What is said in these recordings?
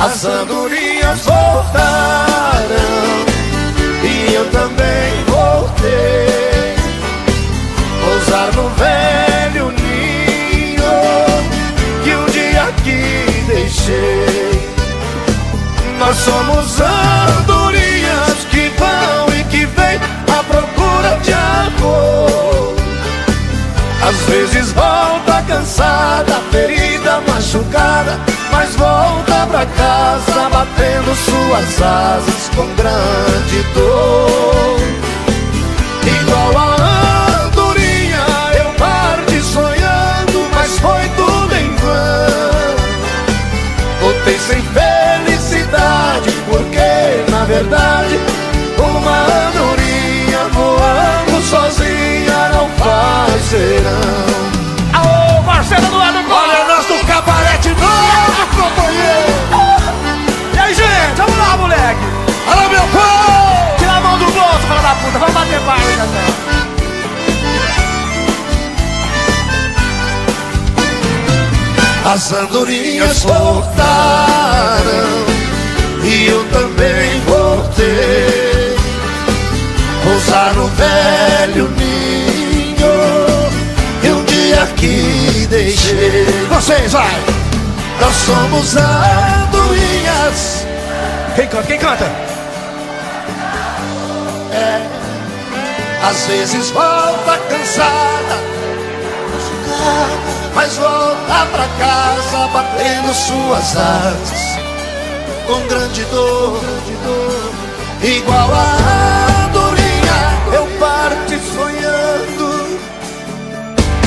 As andorinhas voltaram e eu também voltei. Pousar no velho ninho que um dia aqui deixei. Nós somos andorinhas que vão e que vêm à procura de amor. Às vezes volta cansada, ferida, machucada, mas volta pra casa batendo suas asas com grande dor. Igual a andorinha eu parti sonhando, mas foi tudo em vão. Voltei sem felicidade porque na verdade uma andorinha voando sozinha não faz verão. Aô, Marcelo do lado do Olha nós do cabaré de novo, companheiro. E aí, gente, vamos lá, moleque. Alô, meu pão. Tira a mão do bolso, filha da puta, vamos bater palma, galera. As andorinhas voltaram e eu também voltei. Pousar no velho ninho que um dia aqui deixei. Vocês, vai! Nós somos andorinhas. Quem canta? Quem canta? Às vezes volta cansada, mas volta pra casa batendo suas asas com grande dor. Igual a andorinha eu parti sonhando,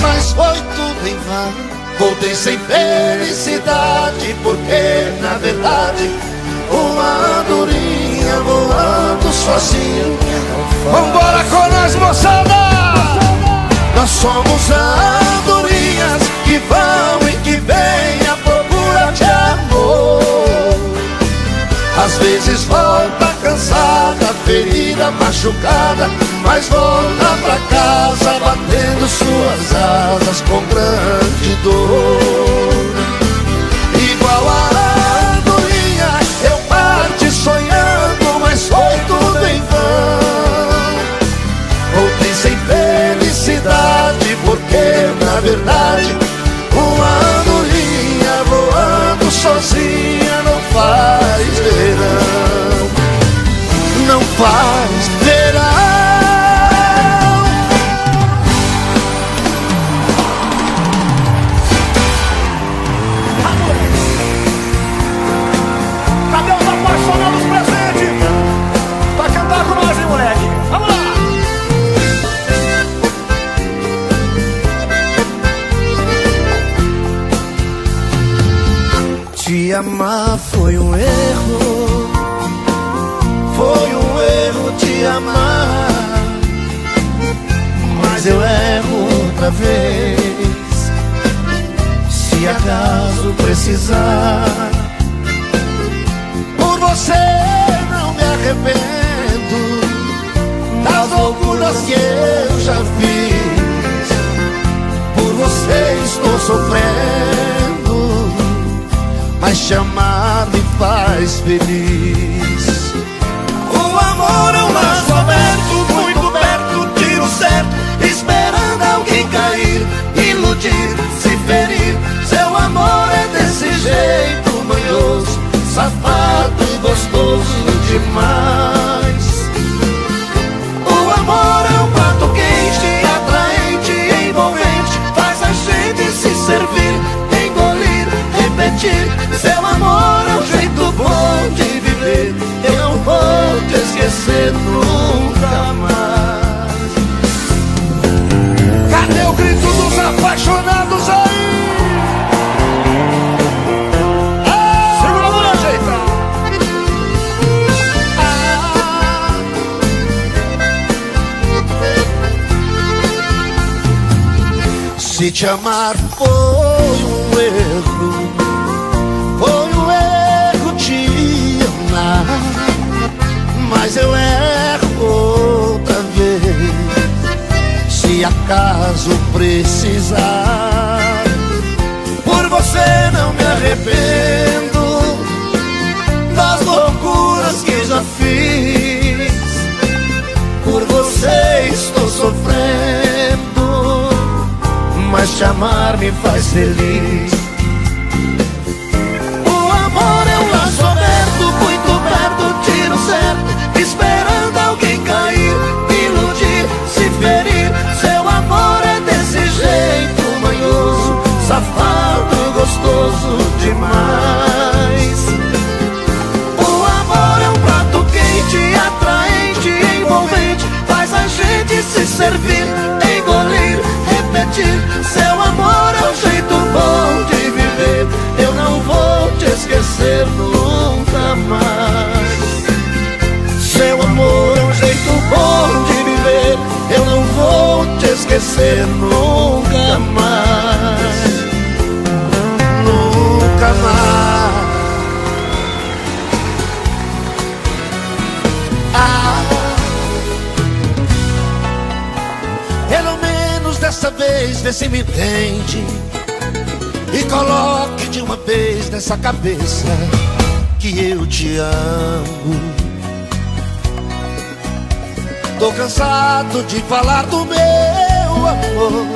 mas foi tudo em vão. Voltei sem felicidade porque na verdade uma andorinha voando sozinha. Vambora com nós, moçada! Nós somos andorinhas que vão e que vêm à procura de amor. Às vezes volta cansada, ferida, machucada, mas volta pra casa batendo suas asas com grande dor. Igual a andorinha eu parti sonhando, mas foi tudo em vão. Voltei sem felicidade porque na verdade uma andorinha voando sozinha não faz verão. Não faz verão. Cadê os apaixonados presentes? Pra cantar com nós, hein, moleque? Vamos lá! Te amar foi um erro, foi um erro te amar, mas eu erro outra vez, se acaso precisar. Por você não me arrependo das loucuras que eu já fiz, por você estou sofrendo, mas te amar me faz feliz. O amor é um laço aberto, muito perto, tiro certo, esperando alguém cair, iludir, se ferir. Seu amor é desse jeito manhoso, safado e gostoso demais. O amor é um prato quente, atraente, envolvente, faz a gente se servir, engolir, repetir. Seu amor é um jeito bom de viver, eu não vou te esquecer nunca mais. Cadê o grito dos apaixonados aí? Segura a mão, ajeita. Se te amar foi um erro, foi um erro te amar, mas eu erro outra vez, se acaso precisar. Por você não me arrependo te amar me faz feliz. O amor é um laço aberto, muito perto, tiro certo, esperando alguém cair, iludir, se ferir. Seu amor é desse jeito manhoso, safado, gostoso demais. O amor é um prato quente, atraente, envolvente, faz a gente se servir, engolir, repetir. Seu amor é um jeito bom de viver, eu não vou te esquecer nunca mais. Seu amor é um jeito bom de viver, eu não vou te esquecer nunca mais. Nunca mais. Pelo menos dessa vez vê se me entende e coloque de uma vez nessa cabeça que eu te amo. Tô cansado de falar do meu amor,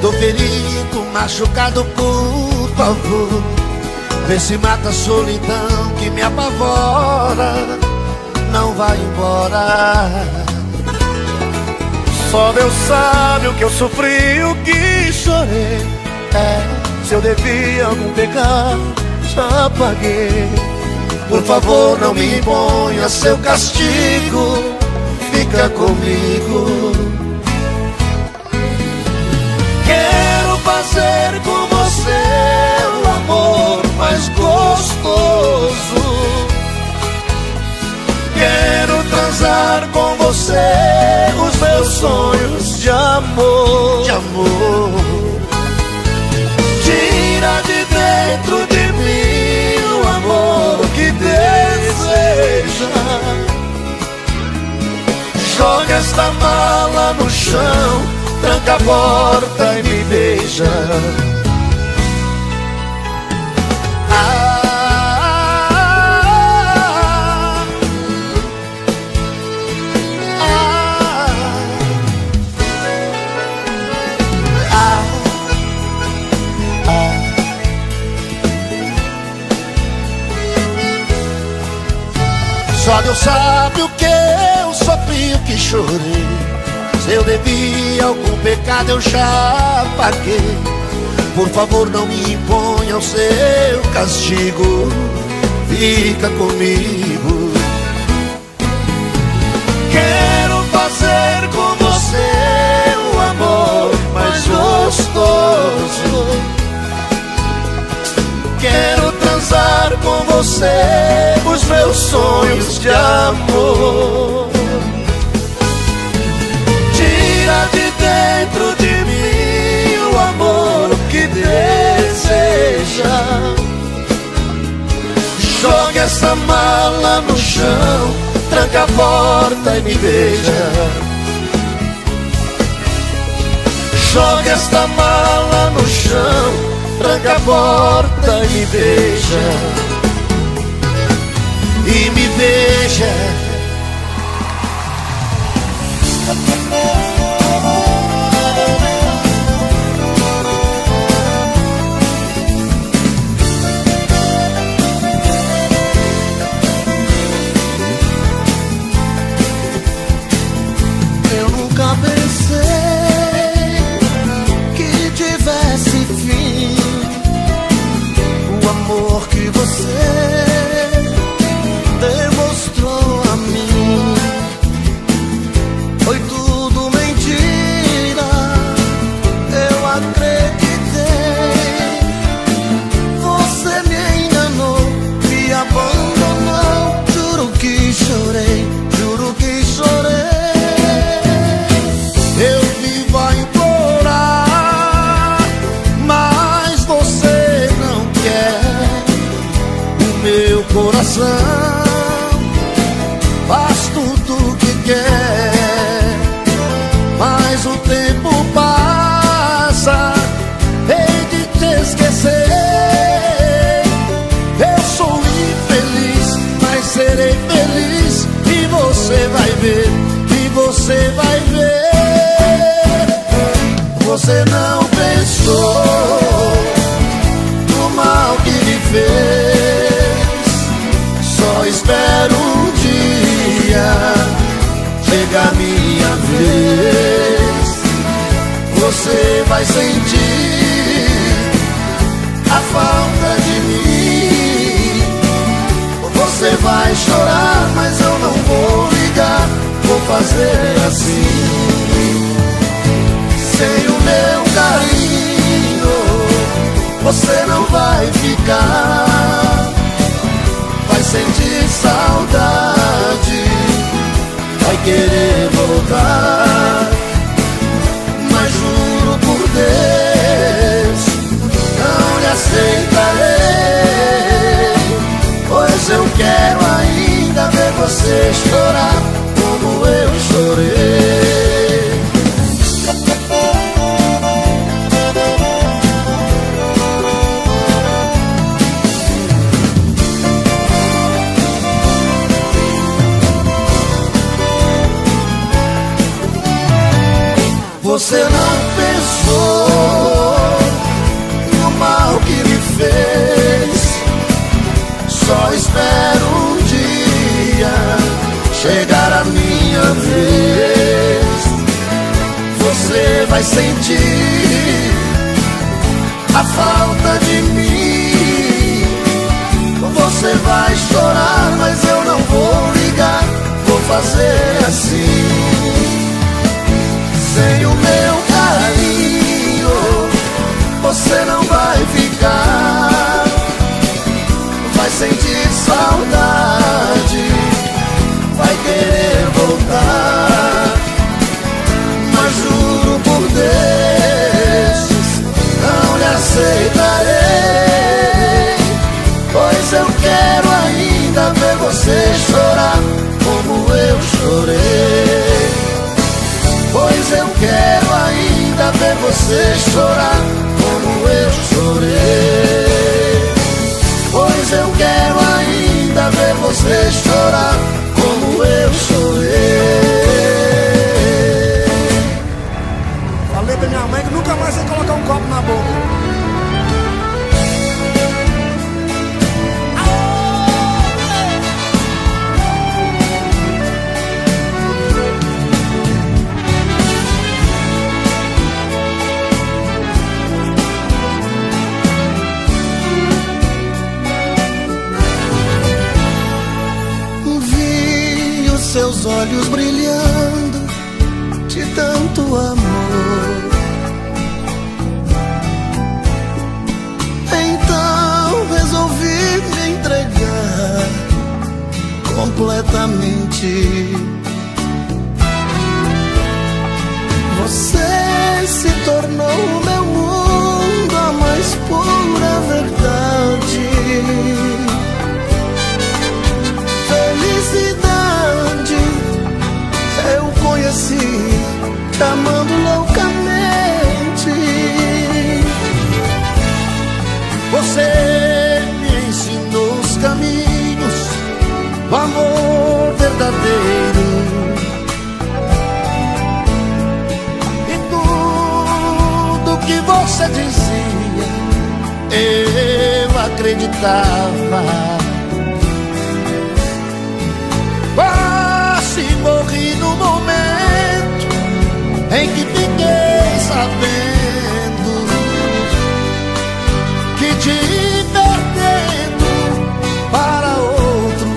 tô ferido, machucado, por favor. Vê se mata a solidão que me apavora, não vai embora. Só Deus sabe o que eu sofri, o que chorei. Se eu devia algum pecado, já paguei. Por favor, não me imponha seu castigo, fica comigo. Quero fazer com você o amor mais gostoso. Quero transar com você os meus sonhos de amor. Tira de dentro de mim o amor que deseja. Joga esta mala no chão, tranca a porta e me beija. Só Deus sabe o que eu sofri, o que chorei. Se eu devia algum pecado eu já paguei. Por favor, não me imponha o seu castigo, fica comigo. Quero fazer com você o amor mais gostoso. Quero transar com você os meus sonhos de amor. Tira de dentro de mim o amor que deseja. Joga essa mala no chão, tranca a porta e me beija. Joga esta mala no chão, tranca a porta e me beija. E me beija. Eu nunca pensei que tivesse fim o amor que você demonstrou a mim. Foi tudo mentira, eu acreditei. Você me enganou, me abandonou. Juro que chorei, juro que chorei. Eu vivo a implorar, mas você não quer. O meu coração faz tudo o que quer, mas o tempo passa, hei de te esquecer. Eu sou infeliz, mas serei feliz, e você vai ver, e você vai ver. Você não pensou vai sentir a falta de mim. Você vai chorar, mas eu não vou ligar. Vou fazer assim. Sem o meu carinho você não vai ficar. Vai sentir saudade, vai querer voltar. Mas juro por Deus, não lhe aceitarei, pois eu quero ainda ver você chorar como eu chorei. Você não pensou no mal que me fez. Só espero um dia chegar a minha vez. Você vai sentir a falta de mim. Você vai chorar, mas eu não vou ligar. Vou fazer assim. Sem o meu carinho você não vai ficar. Vai sentir saudade, vai querer voltar. Mas juro por Deus, não lhe aceitarei, pois eu quero ainda ver você chorar como eu chorei. Pois eu quero ainda ver você chorar como eu chorei. Pois eu quero ainda ver você chorar como eu chorei. Falei pra minha mãe que nunca mais ia colocar um copo na boca. Seus olhos brilhando de tanto amor. Então resolvi me entregar completamente. Você se tornou o meu mundo, a mais pura verdade. Felicidade eu conheci te amando loucamente. Você me ensinou os caminhos do amor verdadeiro. E tudo que você dizia eu acreditava. Quase morri no momento em que fiquei sabendo que te perdendo para outro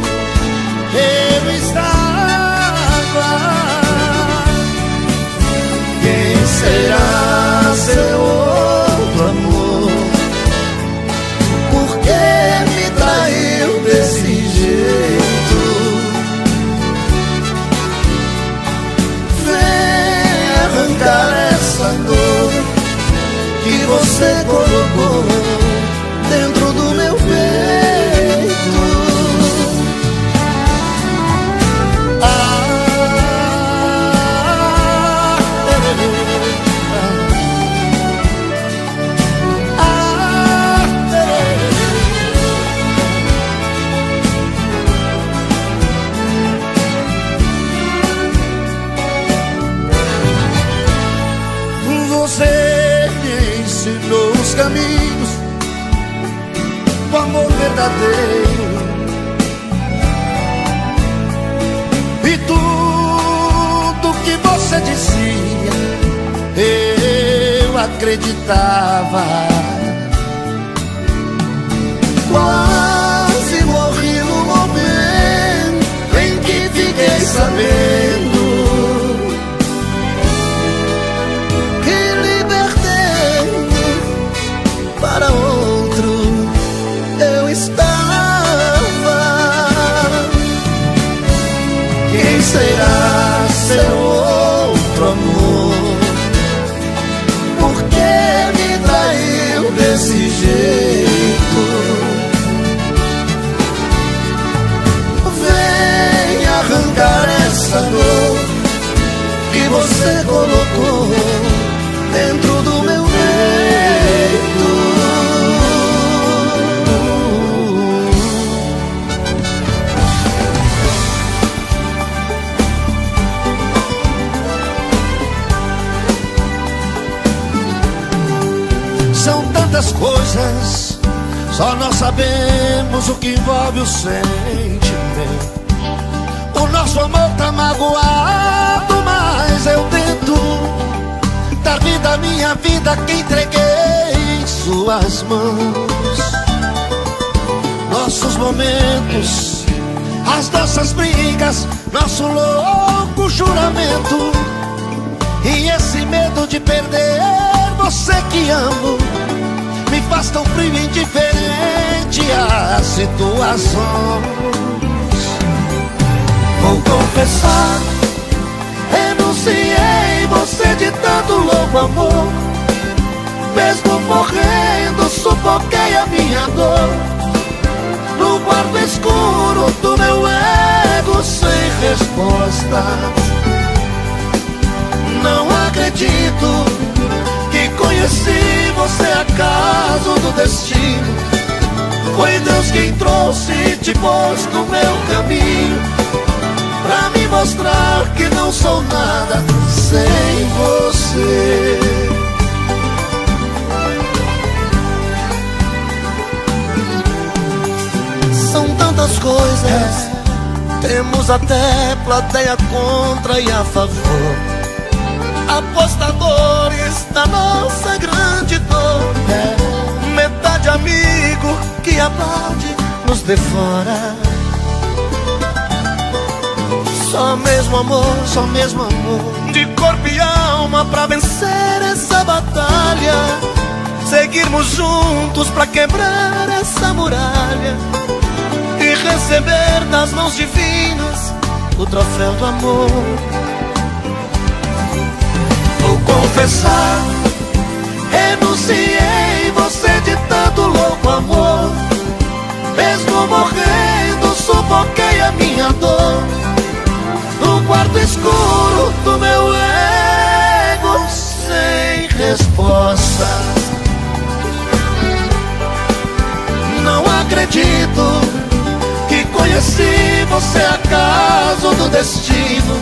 eu estava. Quem será seu outro amor? Por que me traiu desse jeito? Arrancar essa dor que você colocou dentro do meu peito. Você me ensinou os caminhos do amor verdadeiro. E tudo que você dizia eu acreditava. Quase morri no momento em que fiquei sabendo que libertei para outro eu estava. Quem será seu outro amor? Por que me traiu desse jeito? Vem arrancar essa dor que você colocou dentro do meu peito. São tantas coisas, só nós sabemos o que envolve o sentimento. O nosso amor tá magoado, mas eu tento dar vida à minha vida que entreguei em suas mãos. Nossos momentos, as nossas brigas, nosso louco juramento e esse medo de perder você que amo me faz tão frio e indiferente às situações. Vou confessar, renunciei você de tanto louco amor. Mesmo morrendo, sufoquei a minha dor no quarto escuro do meu ego sem resposta. Não acredito que conheci você acaso do destino. Foi Deus quem trouxe e te pôs no meu caminho, pra me mostrar que não sou nada sem você. São tantas coisas, temos até plateia contra e a favor, apostadores da nossa grande dor. Metade amigo que aplaude nos devora. Só mesmo amor, só mesmo amor, de corpo e alma pra vencer essa batalha. Seguirmos juntos pra quebrar essa muralha e receber das mãos divinas o troféu do amor. Vou confessar, renunciei você de tanto louco amor. Mesmo morrendo, sufoquei a minha dor no quarto escuro do meu ego sem resposta. Não acredito que conheci você acaso do destino.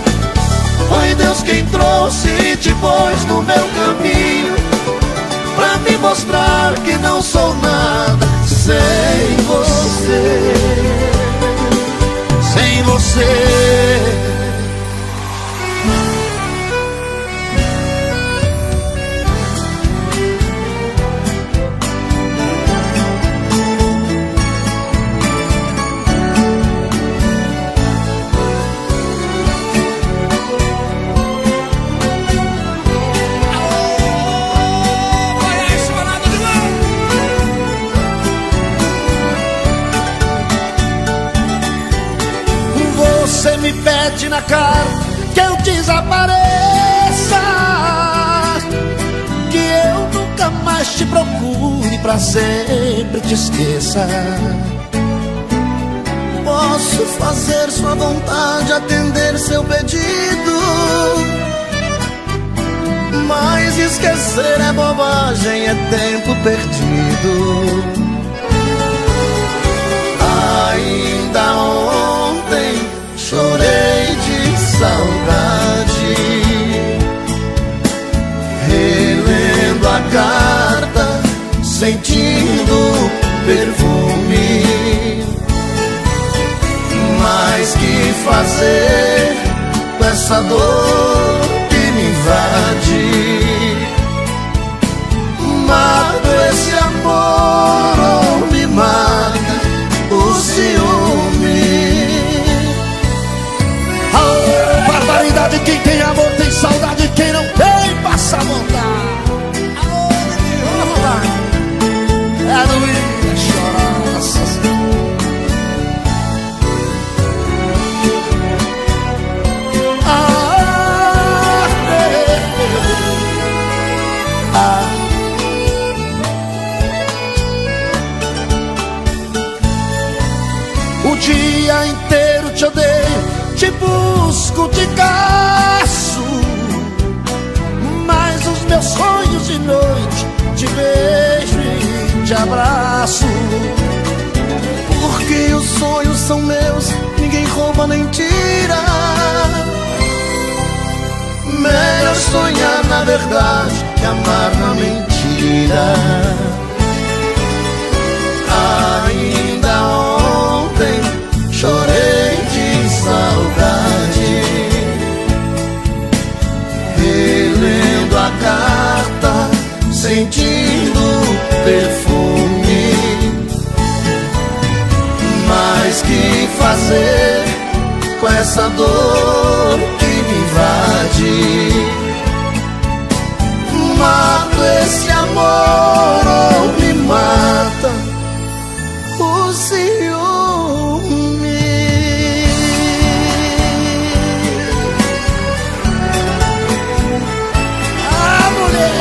Foi Deus quem trouxe e te pôs no meu caminho, pra me mostrar que não sou nada sem você. Sem você. Você me pede na cara que eu desapareça, que eu nunca mais te procure, pra sempre te esqueça. Posso fazer sua vontade, atender seu pedido, mas esquecer é bobagem, é tempo perdido. Ainda ontem chorei de saudade, relendo a carta, sentindo o perfume. Mas que fazer com essa dor que me invade? O dia inteiro te odeio, te busco, te caço, mas os meus sonhos de noite te beijo e te abraço. Porque os sonhos são meus, ninguém rouba nem tira. Melhor sonhar na verdade que amar na mentira. Ainda ontem chorei de saudade, relendo a carta, sentindo o perfume. Mas que fazer com essa dor que me invade? Mato esse amor ou me mata O ciúme. Ah, mulher!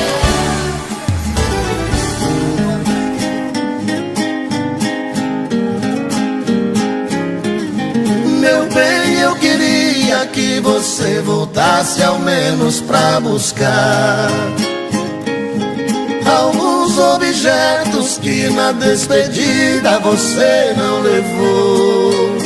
Meu bem, eu queria que você voltasse ao menos pra buscar alguns objetos que na despedida você não levou.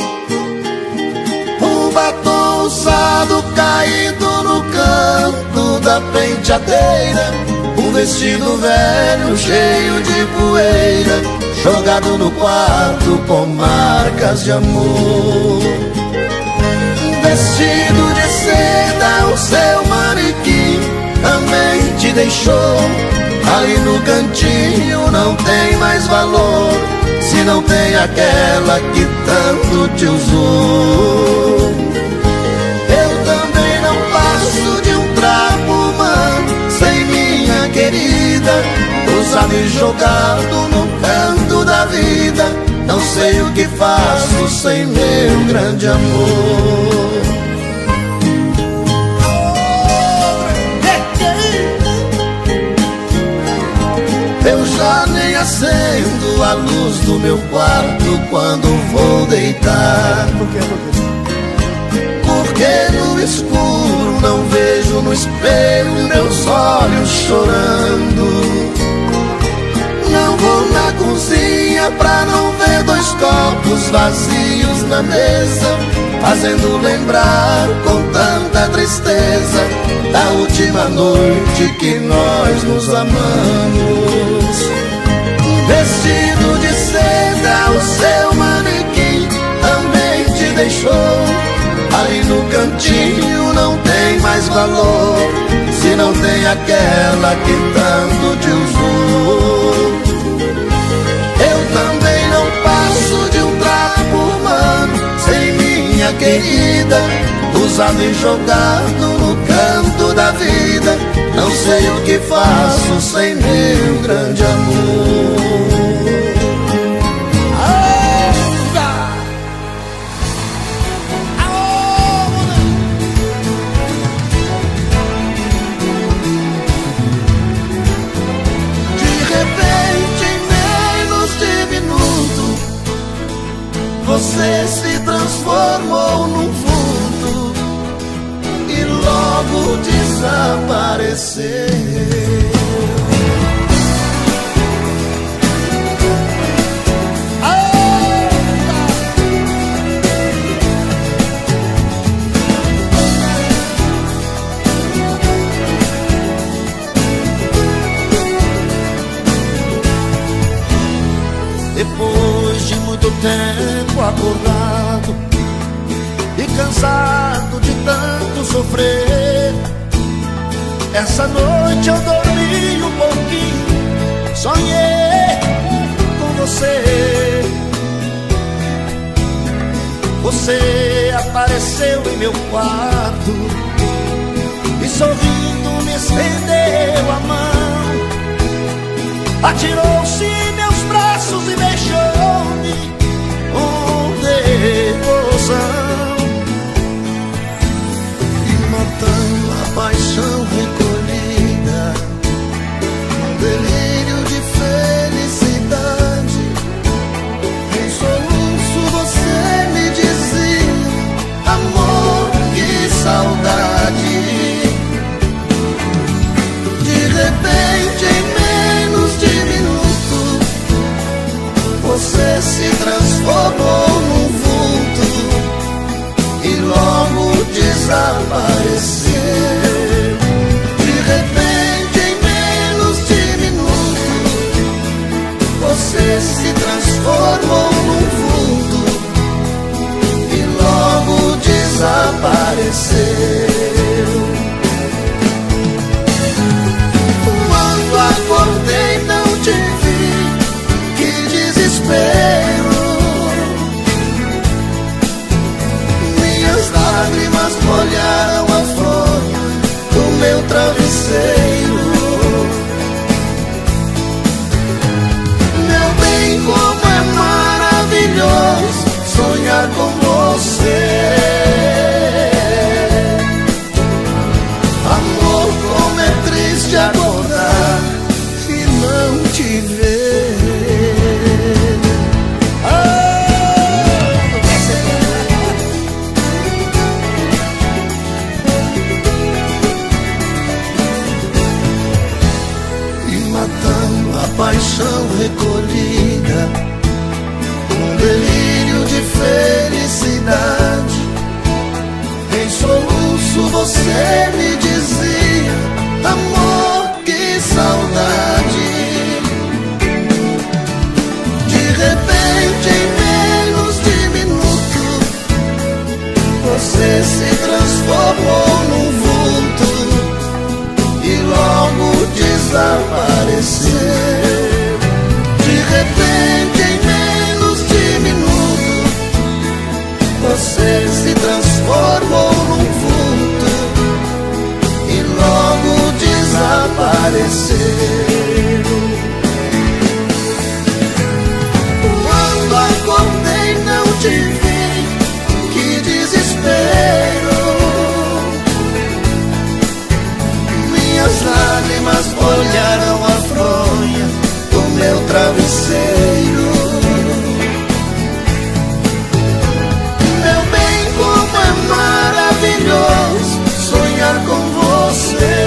Um batom usado caído no canto da penteadeira, um vestido velho cheio de poeira, jogado no quarto com marcas de amor. Vestido de seda, o seu manequim também te deixou. Ali no cantinho não tem mais valor, se não tem aquela que tanto te usou. Eu também não passo de um trapo humano sem minha querida, usado e jogado no canto da vida. Não sei o que faço sem meu grande amor. Eu já nem acendo a luz do meu quarto quando vou deitar. Porque no escuro não vejo no espelho meus olhos chorando. Não vou na cozinha pra não ver dois copos vazios na mesa, fazendo lembrar com tanta tristeza da última noite que nós nos amamos. Vestido de seda, o seu manequim também te deixou. Ali no cantinho não tem mais valor, se não tem aquela que tanto te usou. Eu também não passo de um trapo humano sem minha querida, usado e jogado no canto da vida. Não sei o que faço sem meu grande amor. Você se transformou num vulto e logo desapareceu. Depois de muito tempo acordado e cansado de tanto sofrer, essa noite eu dormi um pouquinho, sonhei com você. Você apareceu em meu quarto e sorrindo me estendeu a mão, atirou-se em meus braços e beijou-me com devoção, e matando a paixão recolhida, um delírio de felicidade, em soluço você lágrimas molharam a fronha do meu travesseiro. Meu bem, como é maravilhoso sonhar com você. Amor, como é triste acordar e não te ver. Paixão recolhida, um delírio de felicidade. Em soluço você me dizia: amor, que saudade. De repente, em menos de minuto, você se transformou num vulto e logo desapareceu. De repente, em menos de minuto, você se transformou num vulto e logo desapareceu. Quando acordei não te vi, que desespero. Minhas lágrimas molharam a fronha do meu travesseiro. Meu bem, como é maravilhoso sonhar com você.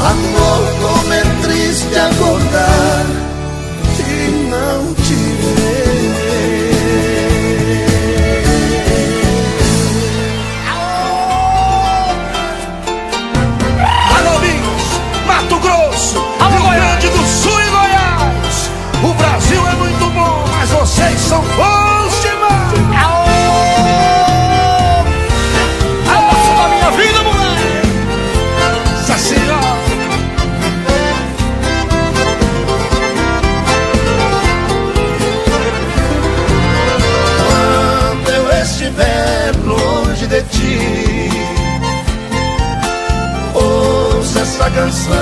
Amor, como é triste acordar e não te ver. Mato Grosso, Rio Grande do Sul e Goiás. O Brasil é muito bom, mas vocês são bons demais. Abraço da minha vida, moleque. Cecília. Quando eu estiver longe de ti, ouça essa canção,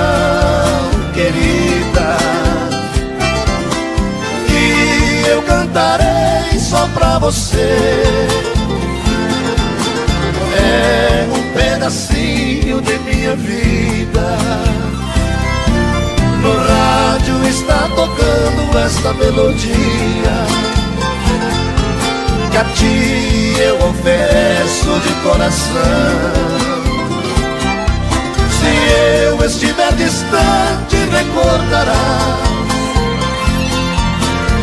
querida, que eu cantarei só pra você. É um pedacinho de minha vida. No rádio está tocando esta melodia que a ti eu ofereço de coração. Se eu estiver distante, recordará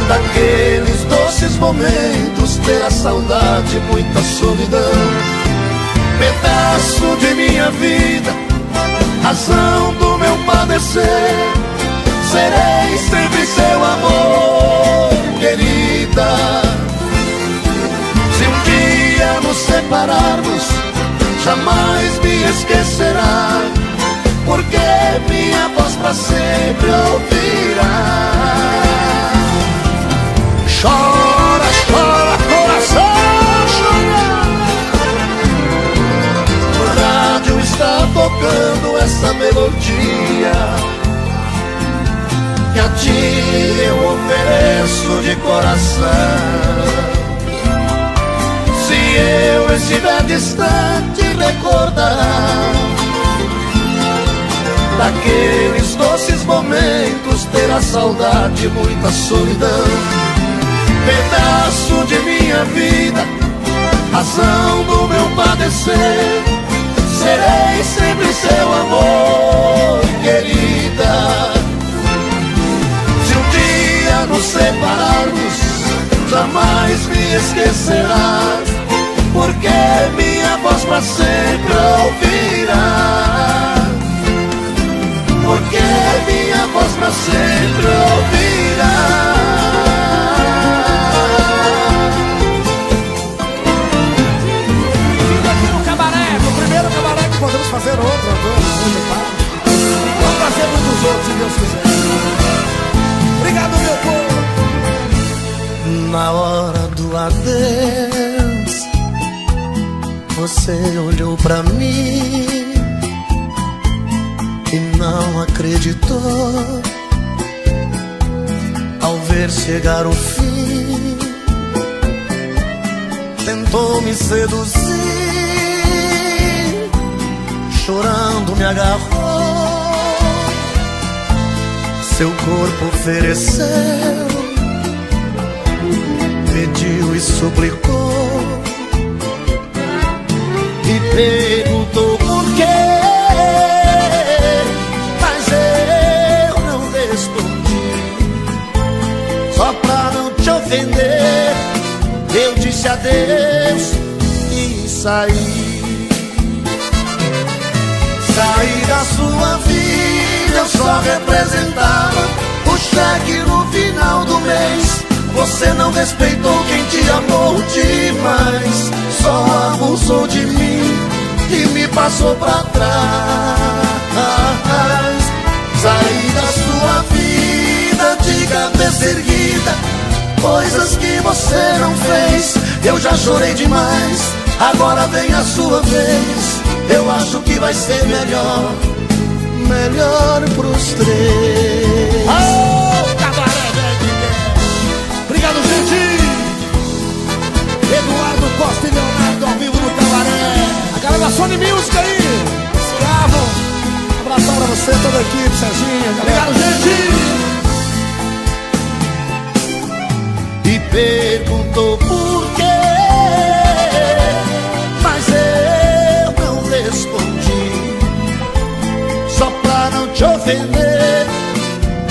daqueles doces momentos, terá saudade, muita solidão. Pedaço de minha vida, razão do meu padecer, serei sempre seu amor, querida. Se um dia nos separarmos, jamais me esquecerá, porque minha voz pra sempre ouvirá. Chora, chora, coração, chora. O rádio está tocando essa melodia que a ti eu ofereço de coração. Se eu estiver distante, recordará daqueles doces momentos, terá saudade, muita solidão. Pedaço de minha vida, razão do meu padecer, serei sempre seu amor, querida. Se um dia nos separarmos, jamais me esquecerá, porque minha voz pra sempre ouvirá. Porque minha voz pra sempre ouvirá. Fica aqui no cabaré, no primeiro cabaré que podemos fazer outro, vamos fazer muitos outros, se Deus quiser. Obrigado, meu povo. Na hora do adeus, Você olhou pra mim e não acreditou ao ver chegar o fim. Tentou me seduzir, chorando me agarrou, seu corpo ofereceu, pediu e suplicou, e perguntou por quê, mas eu não respondi. Só pra não te ofender, eu disse adeus e saí. Saí da sua vida, eu só representava o cheque no final do mês. Você não respeitou quem te amou demais, só abusou de mim e me passou pra trás. Saí da sua vida de cabeça erguida, coisas que você não fez. Eu já chorei demais, agora vem a sua vez. Eu acho que vai ser melhor, melhor pros três. Oh, cabaré, velho. Obrigado, gente. Eduardo Costa e Leonardo ao vivo no cabaré. A galera da Sony Music aí. Escravo. Um abração pra você, toda a equipe, Serginho. Obrigado, gente. E perguntou por quê, mas eu não respondi. Só pra não te ofender,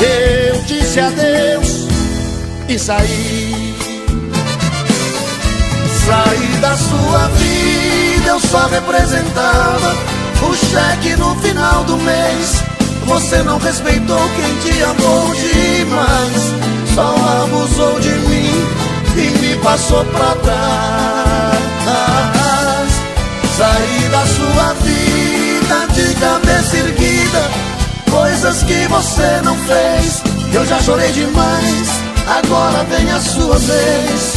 eu disse adeus e saí. Saí da sua vida, eu só representava o cheque no final do mês. Você não respeitou quem te amou demais, só abusou de mim e me passou pra trás. Saí da sua vida de cabeça erguida, coisas que você não fez. Eu já chorei demais, agora vem a sua vez.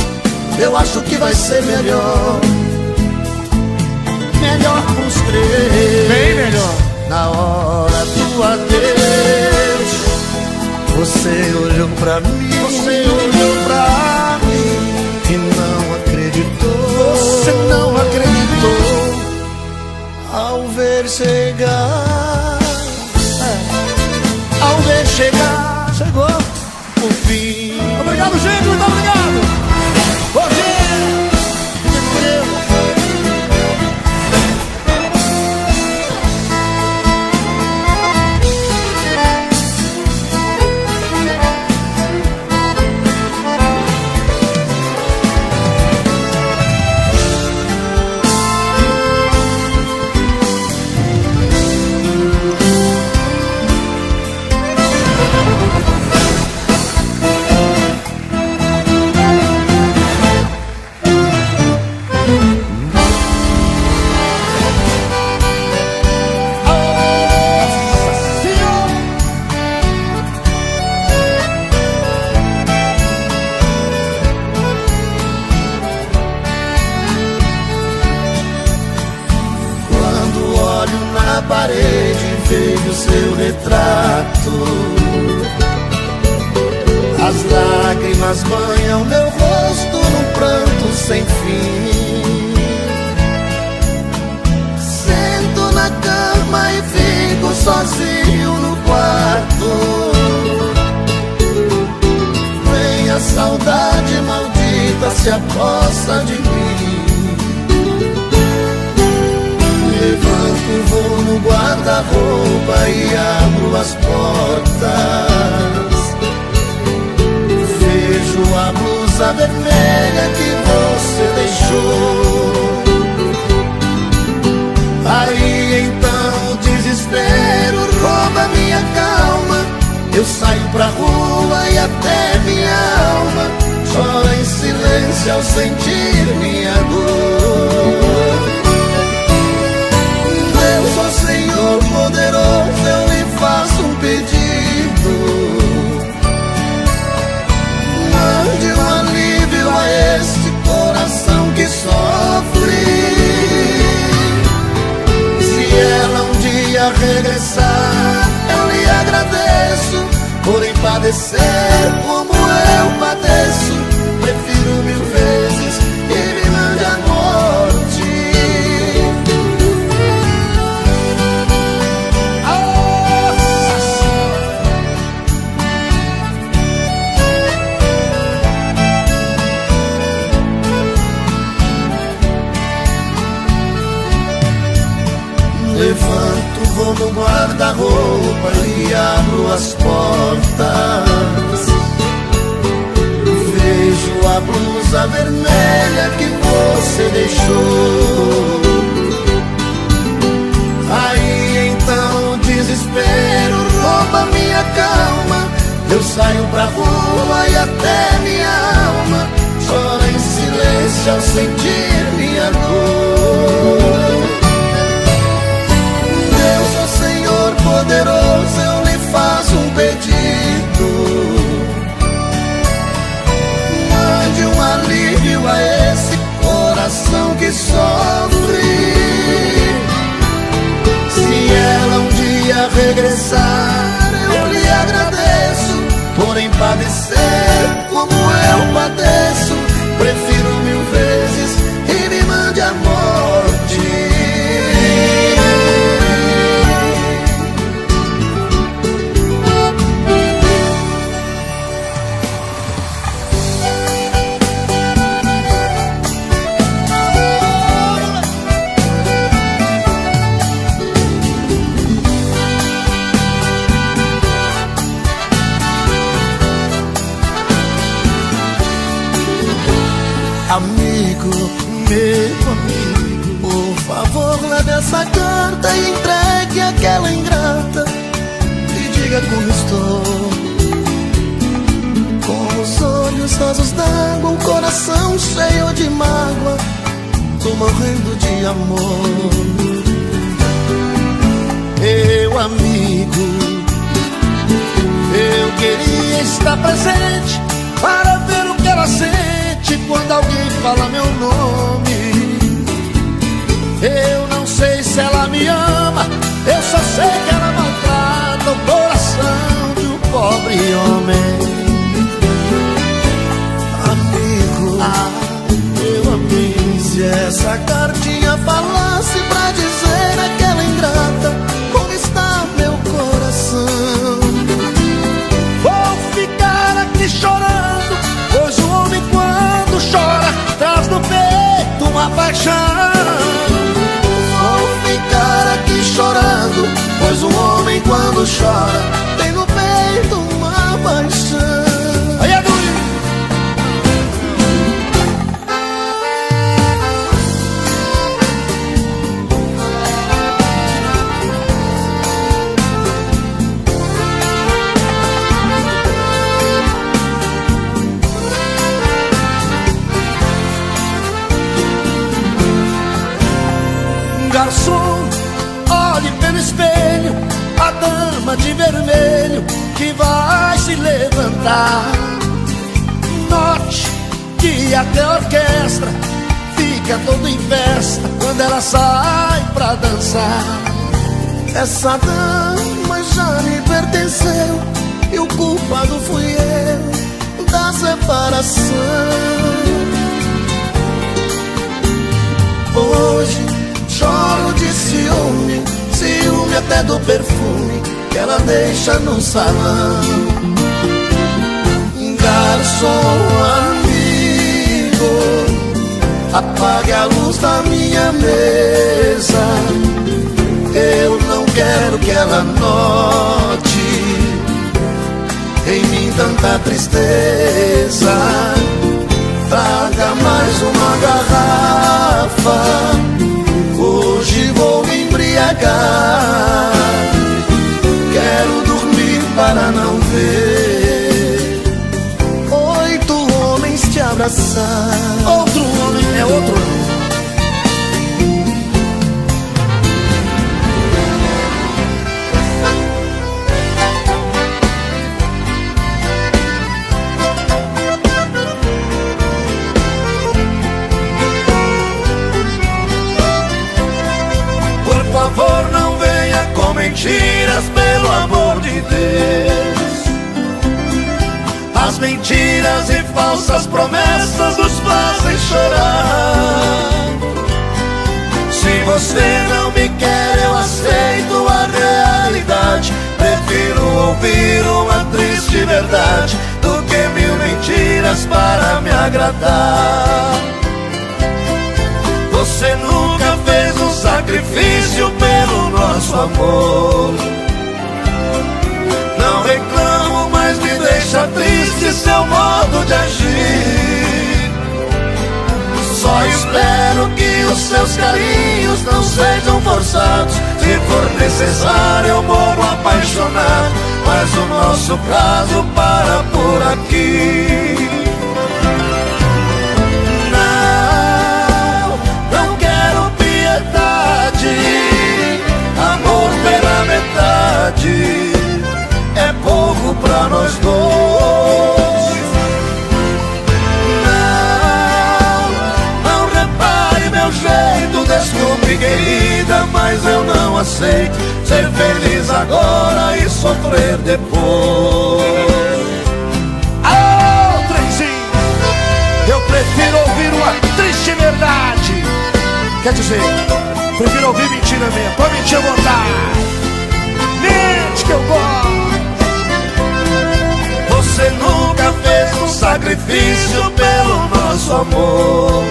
Eu acho que vai ser melhor, melhor pros três. Bem melhor. Na hora do adeus, você olhou pra mim, você olhou pra mim e não acreditou. Você não acreditou ao ver chegar, ao ver chegar, chegou o fim. Obrigado, gente. Muito obrigado. Parede veio seu retrato, as lágrimas banham meu rosto num pranto sem fim. Sento na cama e fico sozinho no quarto. Vem a saudade maldita, se aposta de mim. Levanto, vou no guarda-roupa e abro as portas. Vejo a blusa vermelha que você deixou. Aí então o desespero rouba minha calma. Eu saio pra rua e até minha alma chora em silêncio ao sentir minha dor. Deus, ó Senhor poderoso, eu lhe faço um pedido. Mande um alívio a este coração que sofre. padecer como eu padeço, prefiro 1000 vezes que me mande a morte. Levanto, vou no guarda-roupa e abro as portas. Vejo a blusa vermelha que você deixou. Aí então o desespero rouba minha calma. Eu saio pra rua e até minha alma chora em silêncio ao sentir minha dor. Deus, ó Senhor poderoso, eu lhe faço um pedido. Mande um alívio a esse coração que sofre. Se ela um dia regressar, eu lhe agradeço. Porém padecer como eu padeço, prefiro 1000 vezes e me mande a morte. Amigo, meu amigo, por favor leve essa carta e entregue aquela ingrata e diga como estou. Com os olhos rasos d'água, um coração cheio de mágoa, tô morrendo de amor. Meu amigo, eu queria estar presente para ver o que ela sente quando alguém fala meu nome. Eu não sei se ela me ama, eu só sei que ela maltrata o coração de um pobre homem. Amigo, meu amigo, se essa cartinha falasse pra dizer àquela ingrata como está meu coração, vou ficar aqui chorando, pois o homem quando chora traz no peito uma paixão. Vou ficar aqui chorando, pois o homem quando chora tem no peito uma paixão. Aí é garçom, olhe pelo espelho a dama de vermelho que vai se levantar. Note que até a orquestra fica toda em festa quando ela sai pra dançar. Essa dama já me pertenceu e o culpado fui eu da separação. Hoje choro de ciúme, ciúme até do perfume que ela deixa no salão. Garçom amigo, apague a luz da minha mesa. Eu não quero que ela note em mim tanta tristeza. Traga mais uma garrafa, hoje vou me embriagar. Quero dormir para não ver 8 homens te abraçar. Outro homem é outro homem. Por favor, não venha com mentiras, pelo amor de Deus. mentiras e falsas promessas nos fazem chorar. Se você não me quer, eu aceito a realidade. Prefiro ouvir uma triste verdade do que mil mentiras para me agradar. Você nunca fez um sacrifício pelo nosso amor. Não reclamo, mas me deixa triste seu modo de agir. Só espero que os seus carinhos não sejam forçados. Se for necessário eu morro apaixonado, mas o nosso caso para por aqui. Não quero piedade, amor pela metade é pouco pra nós dois. Não repare meu jeito, desculpe querida, mas eu não aceito ser feliz agora e sofrer depois. Alô, trenzinho, eu prefiro ouvir uma triste verdade. Quer dizer, prefiro ouvir mentira mesmo, pode mentir à vontade. Mente que eu gosto. Você nunca fez um sacrifício pelo nosso amor.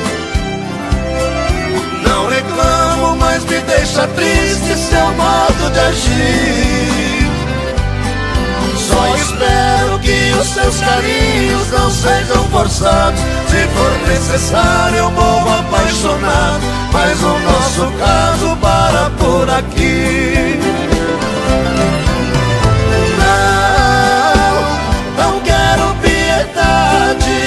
Não reclamo, mas me deixa triste seu modo de agir. Só espero que os seus carinhos não sejam forçados. Se for necessário eu morro apaixonado, mas o nosso caso para por aqui. Não quero piedade,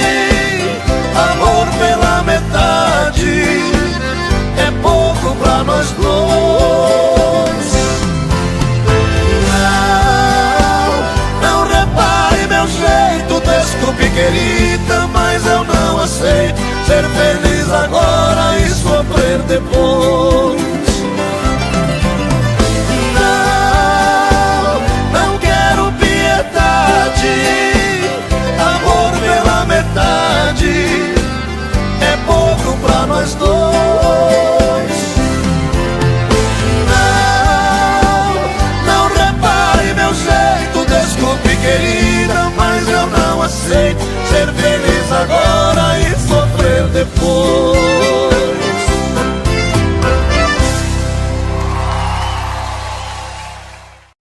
amor pela metade é pouco pra nós dois. Não repare meu jeito, desculpe querida, mas eu não aceito ser feliz agora e sofrer depois. Não quero piedade, amor pela metade é pouco pra nós dois. Não repare meu jeito, desculpe querida, mas eu não aceito ser feliz agora e sofrer depois.